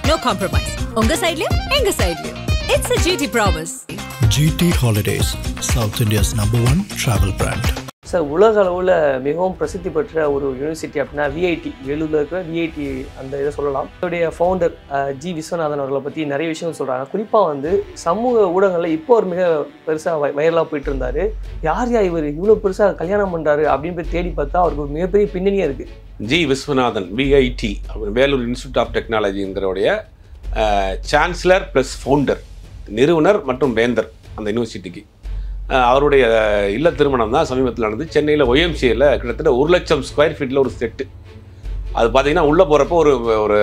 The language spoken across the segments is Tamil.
No compromise. உங்க சைடுலயும் எங்க சைடுலயும். It's a GT promise. GT Holidays, South India's #1 travel brand. Sir, உலக அளவில் மிகவும் பிரசித்தி பெற்ற ஒரு யூனிவர்சிட்டி அப்படின்னா விஐடி, வேலூரில் இருக்கிற விஐடி அந்த இதை சொல்லலாம். இதோடைய ஃபவுண்டர் ஜி விஸ்வநாதன் அவர்களை பற்றி நிறைய விஷயங்கள் சொல்கிறாங்க. குறிப்பாக வந்து சமூக ஊடகங்களில் இப்போ ஒரு மிக பெருசாக வைரலாக போயிட்டு இருந்தார். யார் இவர் இவ்வளோ பெருசாக கல்யாணம் பண்ணுறாரு அப்படின்னு போய் தேடி பார்த்தா அவருக்கு ஒரு மிகப்பெரிய பின்னணியாக இருக்குது. G Viswanathan VIT Vellore institute of டெக்னாலஜிங்கிறோடைய சான்சலர் ப்ளஸ் ஃபவுண்டர், நிறுவனர் மற்றும் வேந்தர் அந்த யூனிவர்சிட்டிக்கு. அவருடைய இல்ல திருமணம் தான் சமீபத்தில் நடந்து. சென்னையில் ஒய்எம்சியில் கிட்டத்தட்ட 1,00,000 ஸ்கொயர் ஃபீட்டில் ஒரு செட்டு. அது பார்த்தீங்கன்னா உள்ளே போகிறப்போ ஒரு ஒரு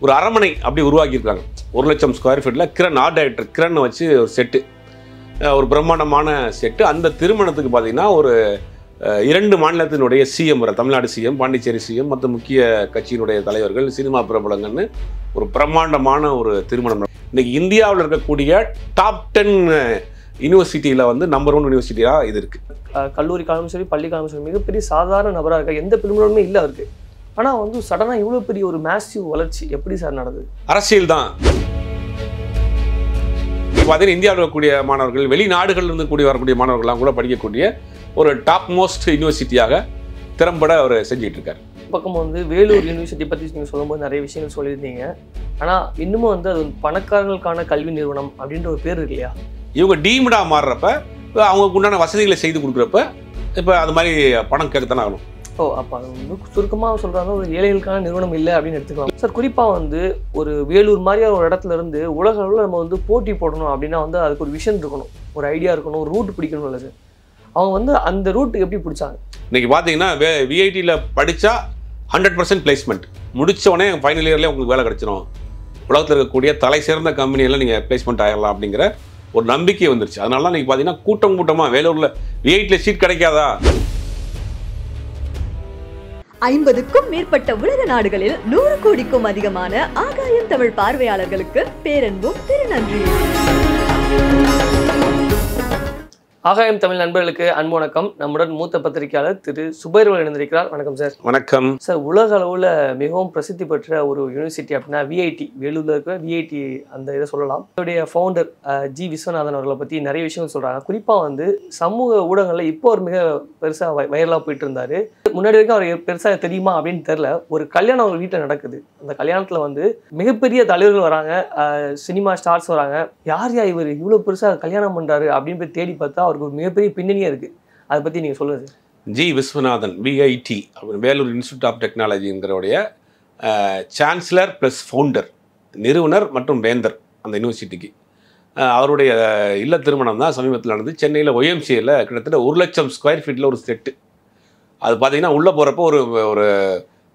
ஒரு அரண்மனை அப்படி உருவாக்கியிருக்காங்க. 1,00,000 ஸ்கொயர் ஃபீட்டில் கிரண் ஆர்ட் டைரக்டர் கிரண் வச்சு ஒரு செட்டு, ஒரு பிரம்மாண்டமான செட்டு. அந்த திருமணத்துக்கு பார்த்தீங்கன்னா ஒரு 2 மாநிலத்தினுடைய CM, Tamil Nadu CM, Pondicherry CM, மற்ற முக்கிய கட்சியினுடைய தலைவர்கள், சினிமா பிரபலங்கள்னு ஒரு பிரம்மாண்டமான ஒரு திருமணம். இன்றைக்கி இந்தியாவில் இருக்கக்கூடிய டாப் 10 யூனிவர்சிட்டியில் வந்து நம்பர் 1 யூனிவர்சிட்டியாக இது இருக்குது. கல்லூரி காலமும் சரி, பள்ளி காலமும் சரி, மிகப்பெரிய சாதாரண நபராக இருக்க, எந்த பிரிமினலுமே இல்லை அவருக்கு. ஆனால் வந்து சடனாக இவ்வளோ பெரிய ஒரு மேசிவ் வளர்ச்சி எப்படி சார் நடந்தது? அரசியல் தான். பார்த்தீங்கன்னா இந்தியாவில் இருக்கக்கூடிய மாணவர்கள், வெளிநாடுகளில் இருந்து கூடி வரக்கூடிய மாணவர்கள்லாம் கூட படிக்கக்கூடிய ஒரு டாப் மோஸ்ட் யூனிவர்சிட்டியாக திறம்பட அவர் செஞ்சுட்டு இருக்காரு. பக்கம் வந்து வேலூர் யூனிவர்சிட்டி பற்றி நீங்கள் சொல்லும்போது நிறைய விஷயங்கள் சொல்லியிருந்தீங்க. ஆனால் இன்னமும் வந்து அது பணக்காரர்களுக்கான கல்வி நிறுவனம் அப்படின்ற ஒரு பேர் இருக்கு இல்லையா? இவங்க டீம்டாக மாறுறப்ப அவங்களுக்கு உண்டான வசதிகளை செய்து கொடுக்குறப்ப இப்போ அது மாதிரி பணம் கேட்கத்தானே ஆகணும். அப்போ அது வந்து சுருக்கமாக சொல்கிறாங்க, ஒரு ஏழைகளுக்கான நிறுவனம் இல்லை அப்படின்னு எடுத்துக்கலாம் சார். குறிப்பாக வந்து ஒரு வேலூர் மாதிரியான ஒரு இடத்துல இருந்து உலக அளவில் நம்ம வந்து போட்டி போடணும் அப்படின்னா வந்து அதுக்கு ஒரு விஷன் இருக்கணும், ஒரு ஐடியா இருக்கணும், ஒரு ரூட் பிடிக்கணும் இல்லை சார். அவங்க வந்து அந்த ரூட் எப்படி பிடிச்சாங்க? இன்றைக்கி பார்த்தீங்கன்னா விஐடியில் படித்தா 100% பிளேஸ்மெண்ட், முடித்தவொடனே ஃபைனல் இயர்லேயே உங்களுக்கு வேலை கிடச்சிரும், உலகத்தில் இருக்கக்கூடிய தலை சிறந்த கம்பெனியெல்லாம் நீங்கள் பிளேஸ்மெண்ட் ஆகிடலாம் அப்படிங்கிற ஒரு நம்பிக்கை வந்துருச்சு. அதனால தான் நீங்கள் பார்த்தீங்கன்னா கூட்டமாக வேலூரில் விஐடியில் சீட் கிடைக்காதா? 50க்கும் மேற்பட்ட உலக நாடுகளில் 100 கோடிக்கும் அதிகமான ஆகாயம் தமிழ் பார்வையாளர்களுக்கு பேரன்பும் திருநன்றியும். ஆகாயம் தமிழ் நண்பர்களுக்கு அன்பு வணக்கம். நம்முடன் மூத்த பத்திரிகையாளர் திரு சுபைர்வல் இணைந்திருக்கிறார். வணக்கம் சார். வணக்கம் சார். உலக அளவில் மிகவும் பிரசித்தி பெற்ற ஒரு யூனிவர்சிட்டி அப்படின்னா விஐடி, வேலூரில் இருக்கிற விஐடி அந்த இதை சொல்லலாம். இதோடைய ஃபவுண்டர் ஜி விஸ்வநாதன் அவர்களை பற்றி நிறைய விஷயங்கள் சொல்கிறாங்க. குறிப்பாக வந்து சமூக ஊடகங்களில் இப்போ ஒரு மிக பெருசாக வைரலாக போயிட்டு இருந்தார். முன்னாடி வரைக்கும் அவர் பெருசாக தெரியுமா அப்படின்னு தெரில. ஒரு கல்யாணம் அவங்க வீட்டில் நடக்குது. அந்த கல்யாணத்தில் வந்து மிகப்பெரிய தலைவர்கள் வராங்க, சினிமா ஸ்டார்ஸ் வராங்க. யார் இவர் இவ்வளோ பெருசாக கல்யாணம் பண்ணுறாரு அப்படின்னு போய் தேடி பார்த்தா அவருக்கு ஒரு மிகப்பெரிய பின்னணியாக இருக்குது. அதை பற்றி நீங்கள் சொல்லுங்கள் சார். G Viswanathan VIT Vellore institute of டெக்னாலஜிங்கிறோடைய சான்சலர் ப்ளஸ் ஃபவுண்டர், நிறுவனர் மற்றும் வேந்தர் அந்த யூனிவர்சிட்டிக்கு. அவருடைய இல்ல திருமணம் தான் சமீபத்தில் நடந்து. சென்னையில் ஒய்எம்சியில் கிட்டத்தட்ட 1,00,000 ஸ்கொயர் ஃபீட்டில் ஒரு செட்டு. அது பார்த்தீங்கன்னா உள்ளே போகிறப்போ ஒரு ஒரு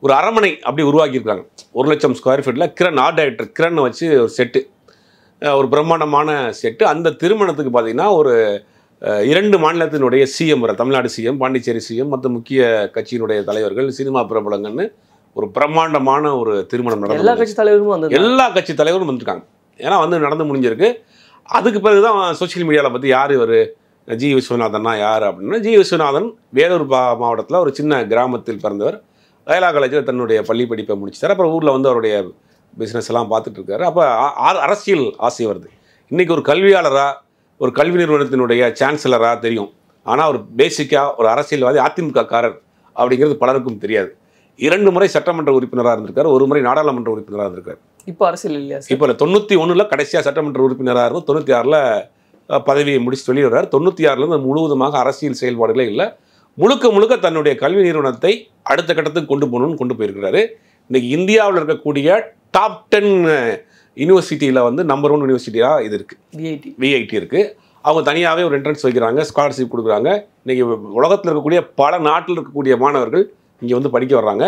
ஒரு அரண்மனை அப்படி உருவாக்கியிருக்காங்க. 1,00,000 ஸ்கொயர் ஃபீட்டில் கிரண் ஆர்ட் டைரக்டர் கிரண் வச்சு ஒரு செட்டு, ஒரு பிரம்மாண்டமான செட்டு. அந்த திருமணத்துக்கு பார்த்தீங்கன்னா ஒரு 2 மாநிலத்தினுடைய CM, Tamil Nadu CM, Pondicherry CM, மற்ற முக்கிய கட்சியினுடைய தலைவர்கள், சினிமா பிரபலங்கள்னு ஒரு பிரம்மாண்டமான ஒரு திருமணம் நடந்தது. எல்லா கட்சி தலைவரும் வந்திருக்காங்க. ஏன்னா வந்து நடந்து முடிஞ்சிருக்கு. அதுக்கு பிறகு தான் சோசியல் மீடியாவில் பற்றி யார் இவர் ஜி விஸ்வநாதன்னா யார் அப்படின்னா, ஜி விஸ்வநாதன் வேலூர் மாவட்டத்தில் ஒரு சின்ன கிராமத்தில் பிறந்தவர். லயோலா காலேஜில் தன்னுடைய பள்ளி படிப்பை முடிச்சார். அப்புறம் ஊரில் வந்து அவருடைய பிஸ்னஸ் எல்லாம் பார்த்துட்டு இருக்காரு. அப்போ அரசியல் ஆசை வருது. இன்றைக்கி ஒரு கல்வியாளராக, ஒரு கல்வி நிறுவனத்தினுடைய சான்சலராக தெரியும். ஆனால் ஒரு பேசிக்காக ஒரு அரசியல்வாதி, அதிமுக காரர் அப்படிங்கிறது பலருக்கும் தெரியாது. 2 முறை சட்டமன்ற உறுப்பினராக இருந்திருக்காரு, 1 முறை நாடாளுமன்ற உறுப்பினராக இருந்திருக்காரு. இப்போ அரசியல் இல்லையா? இப்போ 91 கடைசியாக சட்டமன்ற உறுப்பினராக இருக்கும். 96 பதவியை முடிச்சு வெளியே வர்றார். 96 முழுவதுமாக அரசியல் செயல்பாடுகளே இல்லை. முழுக்க தன்னுடைய கல்வி நிறுவனத்தை அடுத்த கட்டத்துக்கு கொண்டு போகணும்னு கொண்டு போயிருக்கிறாரு. இன்றைக்கி இந்தியாவில் இருக்கக்கூடிய டாப் 10 யூனிவர்சிட்டியில் வந்து நம்பர் 1 யூனிவர்சிட்டியாக இது இருக்குது, விஐடி இருக்குது. அவங்க தனியாகவே ஒரு என்ட்ரன்ஸ் வைக்கிறாங்க, ஸ்காலர்ஷிப் கொடுக்குறாங்க. இன்றைக்கி உலகத்தில் இருக்கக்கூடிய பல நாட்டில் இருக்கக்கூடிய மாணவர்கள் இங்கே வந்து படிக்க வர்றாங்க.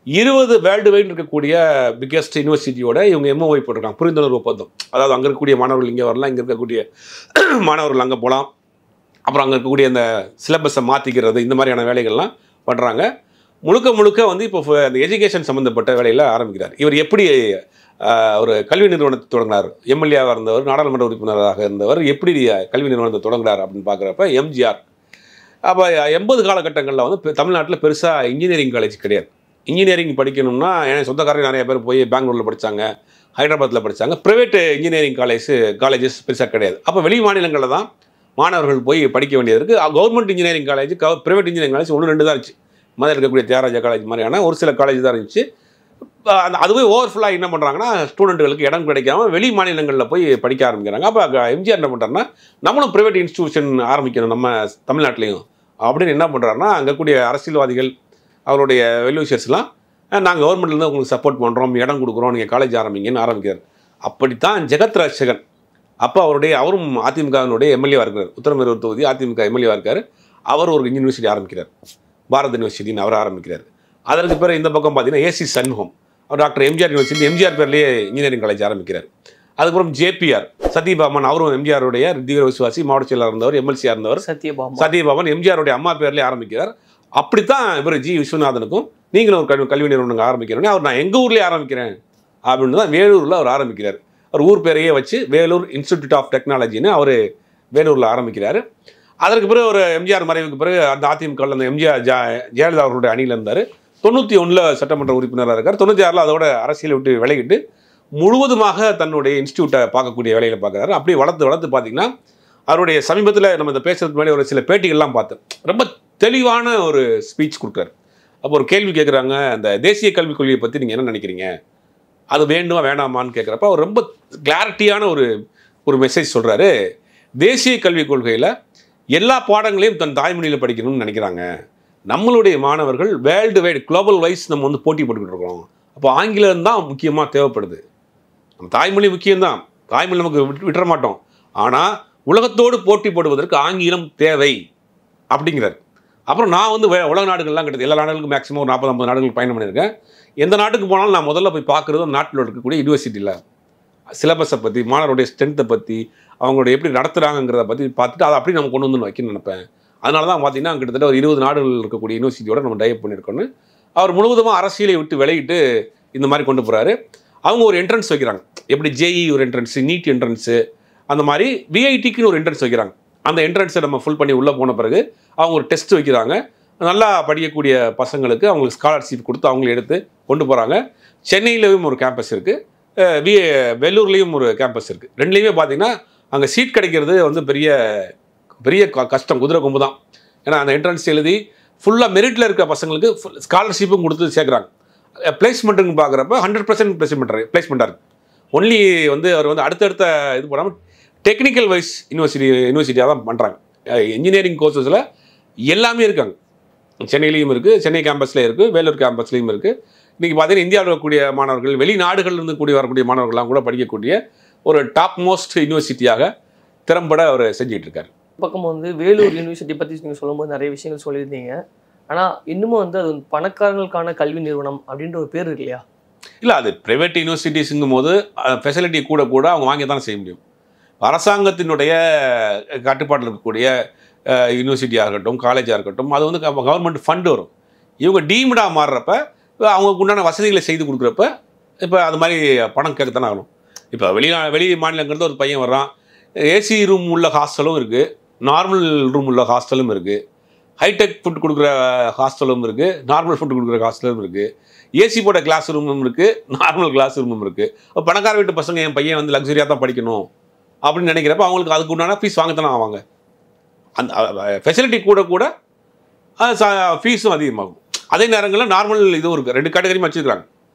20 வேர்ல்டு வைடு இருக்கக்கூடிய பிக்கெஸ்ட் யூனிவர்சிட்டியோட இவங்க எம்ஓஐ போட்டிருக்காங்க, புரிந்துணர்வு ஒப்பந்தம். அதாவது அங்கே இருக்கக்கூடிய மாணவர்கள் இங்கே வரலாம், இங்கே இருக்கக்கூடிய மாணவர்கள் அங்கே போகலாம். அப்புறம் அங்கே இருக்கக்கூடிய அந்த சிலபஸை மாற்றிக்கிறது, இந்த மாதிரியான வேலைகள்லாம் பண்ணுறாங்க. முழுக்க வந்து இப்போ அந்த எஜுகேஷன் சம்மந்தப்பட்ட வேலையில் ஆரம்பிக்கிறார். இவர் எப்படி ஒரு கல்வி நிறுவனத்தை தொடங்கினார், எம்எல்ஏவாக இருந்தவர், நாடாளுமன்ற உறுப்பினராக இருந்தவர், எப்படி கல்வி நிறுவனத்தை தொடங்குறார் அப்படின்னு பார்க்குறப்ப எம்ஜிஆர். அப்போ 80 காலகட்டங்களில் வந்து தமிழ்நாட்டில் பெருசாக இன்ஜினியரிங் காலேஜ் கிடையாது. இன்ஜினியரிங் படிக்கணும்னா என் சொந்தக்காரங்க நிறைய பேர் போய் பெங்களூரில் படித்தாங்க, ஹைதராபாத்தில் படித்தாங்க. ப்ரைவேட் இன்ஜினியரிங் காலேஜஸ் பெருசாக கிடையாது. அப்போ வெளி மாநிலங்களில் தான் மாணவர்கள் போய் படிக்க வேண்டியது இருக்குது. Government engineering college, private engineering college 1-2 தான் இருந்துச்சு. மதுரை இருக்கக்கூடிய தியாகராஜா காலேஜ் மாதிரியான ஒரு சில காலேஜ் தான் இருந்துச்சு. அதுவே ஓவர்ஃபுல்லாக என்ன பண்ணுறாங்கன்னா, ஸ்டூடெண்ட்டுகளுக்கு இடம் கிடைக்காம வெளி மாநிலங்களில் போய் படிக்க ஆரம்பிக்கிறாங்க. அப்போ எம்ஜிஆர் என்ன பண்ணுறாருன்னா, நம்மளும் ப்ரைவேட் இன்ஸ்டியூஷன் ஆரம்பிக்கணும் நம்ம தமிழ்நாட்டிலையும் அப்படின்னு என்ன பண்ணுறாருன்னா, அங்கே கூடிய அரசியல்வாதிகள் அவருடைய வெல்விஷர்ஸ்லாம் நாங்கள் கவர்மெண்ட்லேருந்து உங்களுக்கு சப்போர்ட் பண்ணுறோம், இடம் கொடுக்குறோம், நீங்கள் காலேஜ் ஆரம்பிங்கன்னு ஆரம்பிக்கிறார். அப்படித்தான் ஜெகத் ராஜசேகர், அப்போ அவரும் அதிமுகவினுடைய எம்எல்ஏவாக இருக்கிறார். உத்தரமேரூர் தொகுதி அதிமுக எம்எல்ஏவாக இருக்கார். அவர் ஒரு யூனிவர்சிட்டி ஆரம்பிக்கிறார், பாரத் யூனிவர்சிட்டின்னு அவர் ஆரம்பிக்கிறார். அதற்கு பிறகு இந்த பக்கம் பார்த்தீங்கன்னா ஏசி சண்முகம், அவர் டாக்டர் எம்ஜிஆர் யூனிவர்சிட்டி, எம்ஜிஆர் பேர்லேயே இன்ஜினியரிங் காலேஜ் ஆரம்பிக்கிறார். அதுக்கப்புறம் ஜேபிஆர் சத்யபாமன், அவரும் எம்ஜிஆருடைய தீவிர விசுவாசி, மாவட்ட செயலாளர் இருந்தவர், எம்எல்சியாக இருந்தவர். சத்யபாமன் எம்ஜிஆருடைய அம்மா பேர்லேயே ஆரம்பிக்கிறார். அப்படித்தான் இவர் ஜி விஸ்வநாதனுக்கும் நீங்களும் ஒரு கல்வி நிறுவனம் ஆரம்பிக்கிறோன்னே அவர் நான் எங்கள் ஊர்லேயே ஆரம்பிக்கிறேன் அப்படின்னு தான் வேலூரில் அவர் ஆரம்பிக்கிறார். அவர் ஊர் பேரையே வச்சு வேலூர் இன்ஸ்டிடியூட் ஆஃப் டெக்னாலஜின்னு அவர் வேலூரில் ஆரம்பிக்கிறார். அதற்கு பிறகு ஒரு எம்ஜிஆர் மறைவுக்கு பிறகு அந்த அதிமுக அந்த எம்ஜிஆர் ஜெயலலிதா அவர்களுடைய அணியில் இருந்தார். 91 சட்டமன்ற உறுப்பினராக இருக்கார். 96 அதோட அரசியலை விட்டு விலகிட்டு முழுவதுமாக தன்னுடைய இன்ஸ்டியூட்டை பார்க்கக்கூடிய வேலையில் பார்க்குறாரு. அப்படியே வளர்த்து பார்த்தீங்கன்னா அவருடைய சமீபத்தில் நம்ம இந்த பேசுறதுக்கு முன்னாடி ஒரு சில பேட்டிகள்லாம் பார்த்தேன். ரொம்ப தெளிவான ஒரு ஸ்பீச் கொடுக்குறாரு. அப்போ ஒரு கேள்வி கேட்குறாங்க, அந்த தேசிய கல்விக் கொள்கையை பற்றி நீங்கள் என்ன நினைக்கிறீங்க, அது வேண்டுமா வேணாமான்னு கேட்குறப்ப அவர் ரொம்ப கிளாரிட்டியான ஒரு மெசேஜ் சொல்கிறாரு. தேசிய கல்விக் கொள்கையில் எல்லா பாடங்களையும் தன் தாய்மொழியில் படிக்கணும்னு நினைக்கிறாங்க. நம்மளுடைய மாணவர்கள் வேர்ல்டு வைடு குளோபல் வைஸ் நம்ம வந்து போட்டி போட்டுக்கிட்டு இருக்கோம். அப்போ ஆங்கிலம் தான் முக்கியமாக தேவைப்படுது. நம்ம தாய்மொழி முக்கியம்தான், தாய்மொழி நமக்கு விட்டுற மாட்டோம். ஆனால் உலகத்தோடு போட்டி போடுவதற்கு ஆங்கிலம் தேவை அப்படிங்கிறார். அப்புறம் நான் வந்து உலக நாடுகள்லாம் கிட்டத்தட்ட எல்லா நாடுகளுக்கும் மேக்ஸிமம் ஒரு 40-50 நாடுகள் பயணம் பண்ணியிருக்கேன். எந்த நாட்டுக்கு போனாலும் நான் முதல்ல போய் பார்க்குறது நாட்டில் இருக்கக்கூடிய யூனிவர்சிட்டியில் சிலபஸை பற்றி, மாணவருடைய ஸ்ட்ரென்த்தை பற்றி, அவங்களுடைய எப்படி நடத்துகிறாங்கிறத பற்றி பார்த்துட்டு அதை அப்படி நம்ம கொண்டு வந்து வைக்கணும்னு நினைப்பேன். அதனால தான் பார்த்தீங்கன்னா கிட்டத்தட்ட ஒரு 20 நாடுகள் இருக்கக்கூடிய யூனிவர்சிட்டியோட நம்ம டைப் பண்ணியிருக்கோன்னு அவர் முழுவதுமாக அரசியலை விட்டு விலகிட்டு இந்த மாதிரி கொண்டு போகிறாரு. அவங்க ஒரு என்ட்ரன்ஸ் வைக்கிறாங்க, எப்படி ஜேஇ ஒரு என்ட்ரன்ஸு, நீட் என்ட்ரன்ஸு, அந்த மாதிரி விஐடிக்குன்னு ஒரு என்ட்ரன்ஸ் வைக்கிறாங்க. அந்த என்ட்ரன்ஸை நம்ம ஃபுல் பண்ணி உள்ளே போன பிறகு அவங்க ஒரு டெஸ்ட் வைக்கிறாங்க. நல்லா படிக்கக்கூடிய பசங்களுக்கு அவங்களுக்கு ஸ்காலர்ஷிப் கொடுத்து அவங்கள எடுத்து கொண்டு போகிறாங்க. சென்னையிலையும் ஒரு கேம்பஸ் இருக்குது, வெள்ளூர்லேயும் ஒரு கேம்பஸ் இருக்குது. ரெண்டுலேயுமே பார்த்தீங்கன்னா அங்கே சீட் கிடைக்கிறது வந்து பெரிய பெரிய கஷ்டம், குதிரை கொம்பு தான். ஏன்னா அந்த என்ட்ரன்ஸ் எழுதி ஃபுல்லாக மெரிட்டில் இருக்க பசங்களுக்கு ஸ்காலர்ஷிப்பும் கொடுத்து சேர்க்குறாங்க. பிளேஸ்மெண்ட்டுன்னு பார்க்குறப்ப 100% பிளேஸ்மெண்ட்டாக இருக்குது. ஒன்லி வந்து அவர் வந்து அடுத்தடுத்த இது போடாமல் டெக்னிக்கல் வைஸ் யூனிவர்சிட்டியாக தான் பண்ணுறாங்க. இன்ஜினியரிங் கோர்சஸில் எல்லாமே இருக்காங்க. சென்னையிலையும் இருக்குது, சென்னை கேம்பஸ்லேயும் இருக்குது, வேலூர் கேம்பஸ்லேயும் இருக்குது. இன்றைக்கி பார்த்தீங்கன்னா இந்தியாவில் இருக்கக்கூடிய மாணவர்கள், வெளிநாடுகளிலிருந்து கூடி வரக்கூடிய மாணவர்கள்லாம் கூட படிக்கக்கூடிய ஒரு டாப் மோஸ்ட் யூனிவர்சிட்டியாக திறம்பட அவர் செஞ்சுட்டு இருக்காரு. பக்கம் வந்து வேலூர் யூனிவர்சிட்டி பற்றி நீங்கள் சொல்லும்போது நிறைய விஷயங்கள் சொல்லியிருந்தீங்க. ஆனால் இன்னமும் வந்து அது பணக்காரங்களுக்கான கல்வி நிறுவனம் அப்படின்ற ஒரு பேர் இருக்கு இல்லையா? இல்லை, அது ப்ரைவேட் யூனிவர்சிட்டிஸுங்கும் போது ஃபெசிலிட்டி கூட அவங்க வாங்கி தான் செய்ய முடியும். அரசாங்கத்தினுடைய கட்டுப்பாட்டில் இருக்கக்கூடிய யூனிவர்சிட்டியாக இருக்கட்டும், காலேஜாக இருக்கட்டும், அது வந்து கவர்மெண்ட் ஃபண்டு வரும். இவங்க டீம்டாக மாறுறப்ப அவங்களுக்கு உண்டான வசதிகளை செய்து கொடுக்குறப்ப இப்போ அது மாதிரி பணம் கேட்கத்தானே ஆகணும். இப்போ வெளி மாநிலங்கிறது ஒரு பையன் வர்றான், ஏசி ரூம் உள்ள ஹாஸ்டலும் இருக்குது, நார்மல் ரூம் உள்ள ஹாஸ்டலும் இருக்குது, ஹைடெக் ஃபுட் கொடுக்குற ஹாஸ்டலும் இருக்குது, நார்மல் ஃபுட் கொடுக்குற ஹாஸ்டலும் இருக்குது, ஏசி போட்ட கிளாஸ் ரூமும் இருக்குது, நார்மல் கிளாஸ் ரூமும் இருக்குது. இப்போ பணக்கார வீட்டு பசங்க என் பையன் வந்து லக்ஸரியாக தான் படிக்கணும் அப்படின்னு நினைக்கிறப்ப அவங்களுக்கு அதுக்கு உண்டான ஃபீஸ் வாங்கத்தானே ஆவாங்க. அந்த ஃபெசிலிட்டி கூட ஃபீஸும் அதிகமாகும். அதே நேரங்களில் நார்மல் இதுவும் இருக்குது, 2 கேட்டகரியும் வச்சுருக்காங்க.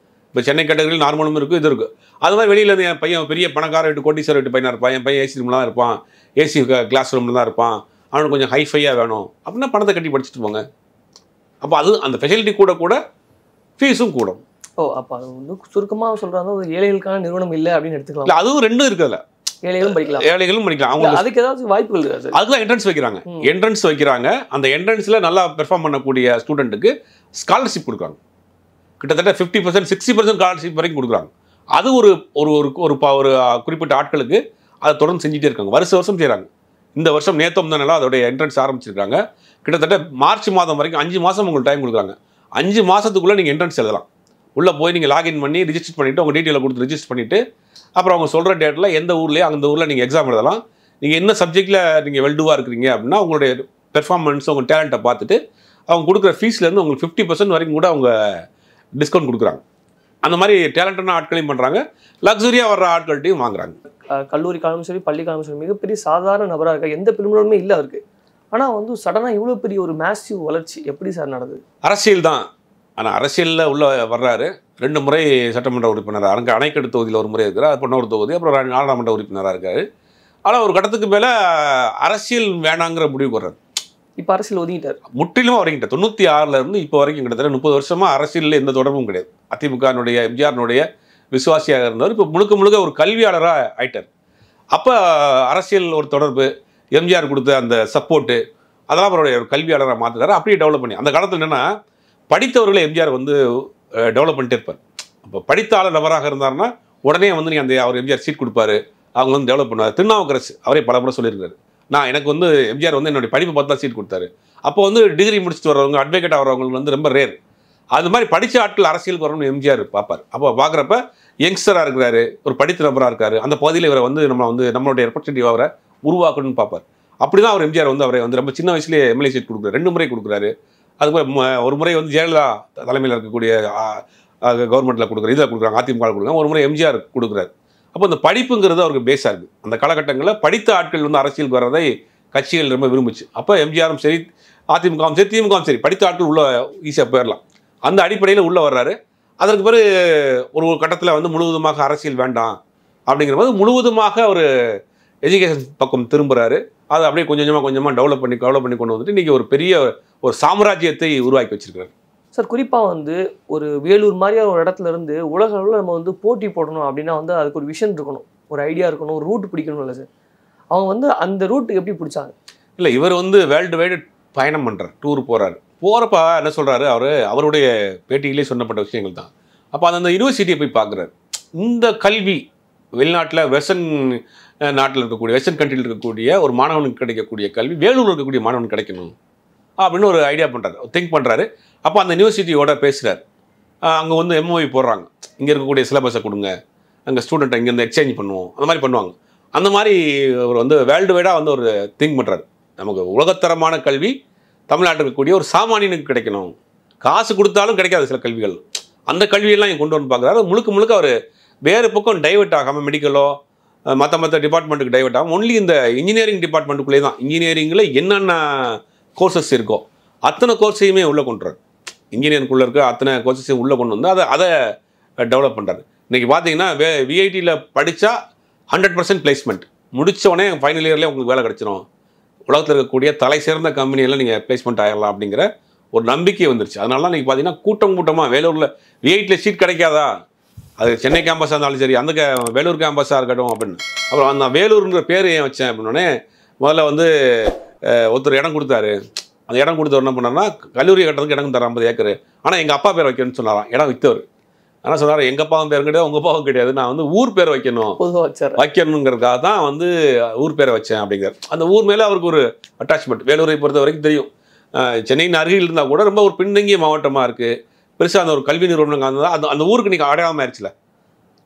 இப்போ சென்னை கேட்டகரியில் நார்மலும் இருக்குது, இது இருக்குது. அது மாதிரி வெளியில் என் பையன் பெரிய பணக்கார வீட்டு கோட்டீஸ்வர வீட்டு பையனாக இருப்பான், என் பையன் ஏசி ரூமில் தான் இருப்பான், ஏசி கிளாஸ் ரூமில் தான் இருப்பான், அவனுக்கு கொஞ்சம் ஹைஃபையாக வேணும் அப்படின்னா பணத்தை கட்டி படிச்சுட்டு போங்க. அப்போ அது அந்த ஃபெசிலிட்டி கூட ஃபீஸும் கூடும். அப்போ அது வந்து சுருக்கமாக சொல்கிறாங்க ஒரு ஏழைகளுக்கான நிறுவனம் இல்லை அப்படின்னு எடுத்துக்கலாம். இல்லை, அதுவும் 2 இருக்குதுல்ல, ஏழைகளும் படிக்கலாம். அவங்க அதுக்கு ஏதாவது வாய்ப்புகள் இருக்காது. அதுதான் என்ட்ரன்ஸ் வைக்கிறாங்க. அந்த என்ட்ரன்ஸில் நல்லா பெர்ஃபார்ம் பண்ணக்கூடிய ஸ்டூடெண்ட்டுக்கு ஸ்காலர்ஷிப் கொடுக்குறாங்க. கிட்டத்தட்ட 50%, 60% ஸ்காலர்ஷிப் வரைக்கும் கொடுக்குறாங்க. அது ஒரு குறிப்பிட்ட ஆட்களுக்கு அதை தொடர்ந்து செஞ்சுட்டே இருக்காங்க, வருஷம் செய்கிறாங்க. இந்த வருஷம் நேத்தம் தானே அதோடைய என்ட்ரன்ஸ் ஆரம்பிச்சிருக்காங்க. கிட்டத்தட்ட மார்ச் மாதம் வரைக்கும் 5 மாதம் உங்களுக்கு டைம் கொடுக்குறாங்க. 5 மாதத்துக்குள்ளே நீங்கள் என்ட்ரன்ஸ் எழுதலாம். உள்ளே போய் நீங்கள் லாகின் பண்ணி ரிஜிஸ்டர் பண்ணிவிட்டு உங்கள் டீட்டெயிலை கொடுத்து ரிஜிஸ்டர் பண்ணிவிட்டு அப்புறம் அவங்க சொல்கிற டேட்டில் எந்த ஊர்லேயோ அந்த ஊரில் நீங்கள் எக்ஸாம் எழுதலாம். நீங்கள் என்ன சப்ஜெக்டில் நீங்கள் வெல்டுவாக இருக்கிறீங்க அப்படின்னா உங்களுடைய பெர்ஃபார்மன்ஸ், உங்கள் டேலண்ட்டை பார்த்துட்டு அவங்க கொடுக்குற ஃபீஸ்லேருந்து உங்களுக்கு 50% வரைக்கும் கூட அவங்க டிஸ்கவுண்ட் கொடுக்குறாங்க. அந்த மாதிரி டேலண்டான ஆட்களையும் பண்ணுறாங்க, லக்ஸரியாக வர்ற ஆட்கள்கிட்டையும் வாங்குறாங்க. கல்லூரி காலமும் சரி பள்ளி காலமும் சரி மிகப்பெரிய சாதாரண நபராக இருக்கா, எந்த பின்புலமே இல்லை அவருக்கு. ஆனால் வந்து சடனாக இவ்வளோ பெரிய ஒரு மேசிவ் வளர்ச்சி எப்படி சார் நடந்தது? அரசியல் தான். ஆனால் அரசியலில் உள்ள வர்றாரு. 2 முறை சட்டமன்ற உறுப்பினராக அங்கே அணைக்கட்டு தொகுதியில் ஒரு முறை இருக்கிறார், அது ஒரு தொகுதி, அப்புறம் நாடாளுமன்ற உறுப்பினராக இருக்கார். ஆனால் ஒரு கட்டத்துக்கு மேலே அரசியல் வேணாங்கிற முடிவு வர்றாரு. இப்போ அரசியல் ஒதுங்கிட்டார், முற்றிலும் ஒதுங்கிட்டார். 96 இப்போ வரைக்கும் கிட்டத்தட்ட 30 வருஷமாக அரசியலில் எந்த தொடர்பும் கிடையாது. அதிமுகனுடைய எம்ஜிஆர்னுடைய விசுவாசியாக இருந்தவர் இப்போ முழுக்க முழுக்க ஒரு கல்வியாளராக ஆயிட்டார். அப்போ அரசியல் ஒரு தொடர்பு, எம்ஜிஆர் கொடுத்த அந்த சப்போர்ட்டு, அதெல்லாம் அவருடைய ஒரு கல்வியாளராக மாற்றுறாரு. அப்படியே டெவலப் பண்ணி அந்த காலத்தில் என்னென்னா படித்தவர்களை எம்ஜிஆர் வந்து டெவலப் பண்ணிட்டே இருப்பார். அப்போ படித்த நபராக இருந்தாருன்னா உடனே வந்து நீங்கள் அந்த அவர் எம்ஜிஆர் சீட் கொடுப்பாரு, அவங்க வந்து டெவலப் பண்ணுவார். திருநாவுக்கரசு அவரே பல முறை சொல்லியிருக்காரு, எனக்கு வந்து எம்ஜிஆர் வந்து என்னுடைய படிப்பை பார்த்து தான் சீட் கொடுத்தாரு. அப்போ வந்து டிகிரி முடிச்சுட்டு வரவங்க, அட்வொகேட் ஆகிறவங்களுக்கு வந்து ரொம்ப ரேர். அது மாதிரி படித்த ஆட்கள் அரசியலுக்கு வரணும்னு எம்ஜிஆர் பார்ப்பார். அப்போ பார்க்குறப்ப யங்ஸ்டராக இருக்கிறாரு, ஒரு படித்த நபராக இருக்காரு, அந்த பகுதியில் இவரை வந்து நம்மளுடைய ரெப்ரஸன்டேட்டிவ் அவரை உருவாக்கணும்னு பார்ப்பார். அப்படி தான் அவர் எம்ஜிஆர் வந்து அவரை வந்து ரொம்ப சின்ன வயசுலேயே எம்எல்ஏ சீட் கொடுக்குறாரு. 2 முறை கொடுக்குறாரு. அதுக்கு ஒரு முறை வந்து ஜெயலலிதா தலைமையில் இருக்கக்கூடிய கவர்மெண்ட்டில் கொடுக்குறாரு, இதில் கொடுக்குறாங்க, அதிமுக கொடுக்குறாங்க. ஒரு முறை எம்ஜிஆர் கொடுக்குறாரு. அப்போ அந்த படிப்புங்கிறது அவருக்கு பேஸாக இருக்குது. அந்த காலகட்டங்களில் படித்த ஆட்கள் வந்து அரசியலுக்கு வர்றதை கட்சிகள் ரொம்ப விரும்பிச்சு. அப்போ எம்ஜிஆரும் சரி, அதிமுகவும் சரி, திமுகவும் சரி, படித்த ஆட்கள் உள்ள ஈஸியாக போயிடலாம். அந்த அடிப்படையில் உள்ளே வர்றாரு. அதற்கு பிறகு ஒரு கட்டத்தில் வந்து முழுவதுமாக அரசியல் வேண்டாம் அப்படிங்கிற போது முழுவதுமாக ஒரு எஜுகேஷன் பக்கம் திரும்புகிறாரு. அதை அப்படியே கொஞ்சமாக டெவலப் பண்ணி கொண்டு வந்துட்டு இன்றைக்கி ஒரு பெரிய ஒரு சாம்ராஜ்யத்தை உருவாக்கி வச்சிருக்காரு. சார் குறிப்பாக வந்து ஒரு வேலூர் மாதிரியான ஒரு இடத்துல இருந்து உலக அளவில் நம்ம வந்து போட்டி போடணும் அப்படின்னா வந்து அதுக்கு ஒரு விஷன் இருக்கணும், ஒரு ஐடியா இருக்கணும், ஒரு ரூட் பிடிக்கணும். இல்லை சார், அவங்க வந்து அந்த ரூட் எப்படி பிடிச்சாங்க? இல்லை, இவர் வந்து வேர்ல்டு வைடு பயணம் பண்ணுறார், டூர் போகிறாரு. போகிறப்ப என்ன சொல்கிறாரு, அவருடைய பேட்டியிலே சொன்னப்பட்ட விஷயங்கள் தான். அப்போ அந்த யூனிவர்சிட்டியை போய் பார்க்குறாரு. இந்த கல்வி வெளிநாட்டில் வெஸ்டர்ன் நாட்டில் இருக்கக்கூடிய, வெஸ்டர்ன் கண்ட்ரியில் இருக்கக்கூடிய ஒரு மாணவனுக்கு கிடைக்கக்கூடிய கல்வி வேலூரில் இருக்கக்கூடிய மாணவனுக்கு கிடைக்கணும் அப்படின்னு ஒரு ஐடியா பண்ணுறாரு, திங்க் பண்ணுறாரு. அப்போ அந்த யூனிவர்சிட்டியோட பேசுகிறார். அங்கே வந்து எம்ஓவி போடுறாங்க, இங்கே இருக்கக்கூடிய சிலபஸை கொடுங்க, அங்கே ஸ்டூடெண்ட்டை இங்கேருந்து எக்ஸ்சேஞ்ச் பண்ணுவோம், அந்த மாதிரி பண்ணுவாங்க. அந்த மாதிரி அவர் வந்து வேர்ல்டு வைடாக வந்து ஒரு திங்க் பண்ணுறாரு. நமக்கு உலகத்தரமான கல்வி தமிழ்நாட்டில் இருக்கக்கூடிய ஒரு சாமானியனுக்கு கிடைக்கணும், காசு கொடுத்தாலும் கிடைக்காது சில கல்விகள், அந்த கல்வியெல்லாம் இங்கே கொண்டு வந்து பார்க்குறாரு. முழுக்க அவர் வேறு பக்கம் டைவெர்ட் ஆகாமல் மெடிக்கலோ மற்ற டிபார்ட்மெண்ட்டுக்கு டைவெர்ட் ஆகும், ஒன்லி இந்த இன்ஜினியரிங் டிபார்ட்மெண்ட்டுக்குள்ளே தான். இன்ஜினியரிங்கில் என்னென்ன கோர்சஸ் இருக்கோ அத்தனை கோர்ஸையுமே உள்ளே கொண்டுறாரு. இன்ஜினியரிங்குள்ளே இருக்க அத்தனை கோர்ஸஸையும் உள்ளே கொண்டு வந்து அதை டெவலப் பண்ணுறாரு. இன்றைக்கி பார்த்தீங்கன்னா விஐடியில் படித்தா 100% பிளேஸ்மெண்ட், முடித்தவொடனே ஃபைனல் இயர்லேயே உங்களுக்கு வேலை கிடச்சிரும், உலகத்தில் இருக்கக்கூடிய தலை சிறந்த கம்பெனியெல்லாம் நீங்கள் பிளேஸ்மெண்ட் ஆகிடலாம் அப்படிங்கிற ஒரு நம்பிக்கை வந்துருச்சு. அதனால தான் இன்றைக்கி பார்த்தீங்கன்னா கூட்டமாக வேலூரில் விஐடியில் சீட் கிடைக்காதா, அது சென்னை கேம்பஸாக இருந்தாலும் சரி, அந்த வேலூர் கேம்பஸாக இருக்கட்டும் அப்படின்னு. அப்புறம் அந்த வேலூருங்கிற பேர் ஏன் வச்சேன் அப்படின்னோடனே முதல்ல வந்து ஒருத்தர் இடம் கொடுத்தாரு. அந்த இடம் கொடுத்தவர் என்ன பண்ணார்னா கல்லூரி கட்டுறதுக்கு இடம் தர 50 ஏக்கர், ஆனால் எங்கள் அப்பா பேர் வைக்கணும்னு சொன்னாராம். இடம் விற்றவர். ஆனால் சொன்னார், எங்கள் அப்பாவும் பேர் கிடையாது, உங்கள் அப்பாவும் கிடையாது, நான் வந்து ஊர் பேர் வைக்கணுங்கிறதுக்காக தான் வந்து ஊர் பேரை வச்சேன் அப்படிங்கிறார். அந்த ஊர் மேலே அவருக்கு ஒரு அட்டாச்மெண்ட். வேலூரை பொறுத்த வரைக்கும் தெரியும், சென்னையின் அருகில் இருந்தால் கூட ரொம்ப ஒரு பின்தங்கிய மாவட்டமாக இருக்குது, பெருசாக அந்த ஒரு கல்வி நிறுவனங்கள் அந்த ஊருக்கு நீங்கள் அடையாளமாக ஆயிடுச்சுல.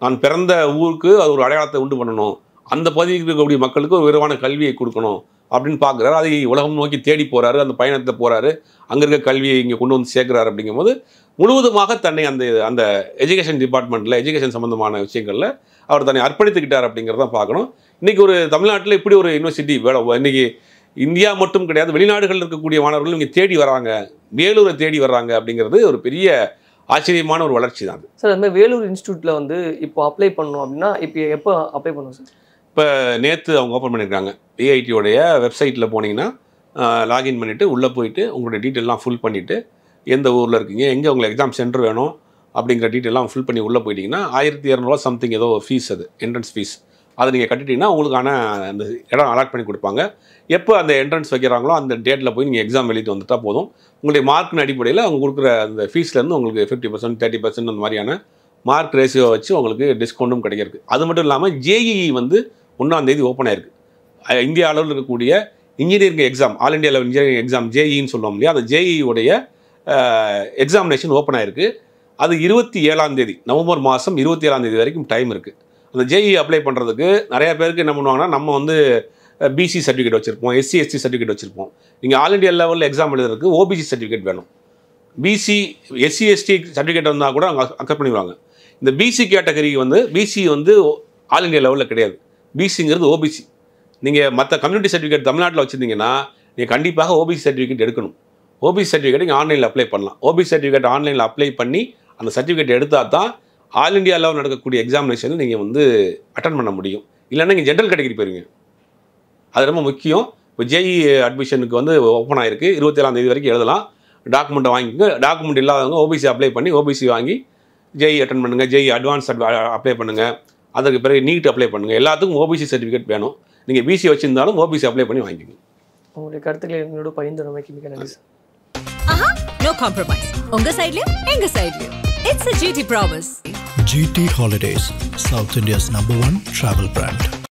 நான் பிறந்த ஊருக்கு அது ஒரு அடையாளத்தை உண்டு பண்ணணும், அந்த பகுதியில் இருக்கக்கூடிய மக்களுக்கு ஒரு விரைவான கல்வியை கொடுக்கணும் அப்படின்னு பார்க்குறாரு. அதை உலகம் நோக்கி தேடி போகிறாரு, அந்த பயணத்தை போகிறாரு, அங்கே இருக்க கல்வியை இங்கே கொண்டு வந்து சேர்க்குறாரு. அப்படிங்கும்போது முழுவதுமாக தன்னை அந்த எஜுகேஷன் டிபார்ட்மெண்ட்டில், எஜுகேஷன் சம்மந்தமான விஷயங்களில் அவர் தன்னை அர்ப்பணித்துக்கிட்டார் அப்படிங்கிறத பார்க்கணும். இன்றைக்கி ஒரு தமிழ்நாட்டில் இப்படி ஒரு யூனிவர்சிட்டி இன்றைக்கி இந்தியா மட்டும் கிடையாது, வெளிநாடுகளில் இருக்கக்கூடிய மாணவர்கள் இங்கே தேடி வராங்க, வேலூரை தேடி வர்றாங்க அப்படிங்கிறது ஒரு பெரிய ஆச்சரியமான ஒரு வளர்ச்சி தான். சார் அது மாதிரி வேலூர் இன்ஸ்டியூட்டில் வந்து இப்போ அப்ளை பண்ணணும் அப்படின்னா இப்போ எப்போ அப்ளை பண்ணுவோம் சார்? இப்போ நேற்று அவங்க ஓப்பன் பண்ணியிருக்காங்க. விஐடியோடைய வெப்சைட்டில் போனீங்கன்னா லாகின் பண்ணிவிட்டு உள்ளே போயிட்டு உங்களுடைய டீட்டெயிலாம் ஃபில் பண்ணிவிட்டு எந்த ஊரில் இருக்கீங்க, எங்கே உங்களுக்கு எக்ஸாம் சென்டர் வேணும் அப்படிங்கிற டீட்டெயிலாம் ஃபில் பண்ணி உள்ளே போயிட்டீங்கன்னா 1200 சம்திங் ஏதோ ஃபீஸ், அது என்ட்ரன்ஸ் ஃபீஸ், அதை நீங்கள் கட்டிட்டீங்கன்னா உங்களுக்கான அந்த இடம் அலாட் பண்ணி கொடுப்பாங்க. எப்போ அந்த என்ட்ரன்ஸ் வைக்கிறாங்களோ அந்த டேட்டில் போய் நீங்கள் எக்ஸாம் எழுதிட்டு வந்துட்டால் போதும். உங்களுடைய மார்க்கின் அடிப்படையில் அவங்க கொடுக்குற அந்த ஃபீஸ்லேருந்து உங்களுக்கு 50%, 30% அந்த மாதிரியான மார்க் ரேஷியோ வச்சு உங்களுக்கு டிஸ்கவுண்ட்டும் கிடைக்கிறது. அது மட்டும் இல்லாமல் ஜேஇஇ வந்து 1ஆம் தேதி ஓப்பன் ஆயிருக்கு. இந்தியா அளவில் இருக்கக்கூடிய engineering exam, all India level engineering exam ஜேஇன்னு சொல்லுவோம் இல்லையா, அந்த ஜேஇயோடைய எக்ஸாமினேஷன் ஓப்பன் ஆயிருக்கு. அது 27ஆம் தேதி, நவம்பர் மாதம் 27ஆம் தேதி வரைக்கும் டைம் இருக்குது. அந்த ஜேஇ அப்ளை பண்ணுறதுக்கு நிறையா பேருக்கு என்ன பண்ணுவாங்கன்னா, நம்ம வந்து பிசி சர்டிஃபிகேட் வச்சுருப்போம், எஸ்சி எஸ்டி சர்டிஃபிகேட் வச்சுருப்போம். நீங்கள் ஆல் இண்டியா லெவலில் எக்ஸாம் எழுதுறதுக்கு ஓபிசி சர்டிஃபிகேட் வேணும். பிசி எஸ்சி எஸ்டி சர்டிஃபிகேட் வந்தால் கூட அவங்க அக்செப்ட் பண்ணிடுவாங்க. இந்த பிசி கேட்டகரிக்கு வந்து பிசி வந்து ஆல் இண்டியா லெவலில் கிடையாது. பிசிங்கிறது ஓபிசி. நீங்கள் மற்ற கம்யூனிட்டி சர்டிஃபிகேட் தமிழ்நாட்டில் வச்சுருந்தீங்கன்னா நீங்கள் கண்டிப்பாக ஓபிசி சர்டிஃபிகேட் எடுக்கணும். ஓபிசி சர்டிஃபிகேட் நீங்கள் ஆன்லைனில் அப்ளை பண்ணலாம். ஓபிசி சர்டிஃபிகேட் ஆன்லைனில் அப்ளை பண்ணி அந்த சர்டிஃபிகேட் எடுத்தால் தான் ஆல் இண்டியா லெவல் நடக்கக்கூடிய எக்ஸாமினேஷனில் நீங்கள் வந்து அட்டன் பண்ண முடியும். இல்லைன்னா நீங்கள் ஜென்ரல் கேட்டகரி போயிருவீங்க. அது ரொம்ப முக்கியம். இப்போ ஜேஇ அட்மிஷனுக்கு வந்து ஓப்பன் ஆகிருக்கு. 27ஆம் தேதி வரைக்கும் எழுதலாம். டாக்குமெண்ட்டை வாங்கிங்க. டாக்குமெண்ட் இல்லாதவங்க ஓபிசி அப்ளை பண்ணி ஓபிசி வாங்கி ஜேஇ அட்டன் பண்ணுங்கள். ஜேஇ அட்வான்ஸ் அப்ளை பண்ணுங்கள். அதற்கு பிறகு நீட் அப்ளை பண்ணுங்கள். எல்லாத்துக்கும் ஓபிசி சர்டிஃபிகேட் வேணும். நீங்கள் பிசி வச்சுருந்தாலும் ஓபிசி அப்ளை பண்ணி வாங்கிக்கோங்க. உங்களுடைய கருத்துக்களை எங்களோட பகிர்ந்தமைக்கு மிக நன்றி சார். No compromise. உங்க சைடுலயும் எங்க சைடுலயும். It's a GT promise. GT Holidays, South India's #1 travel brand.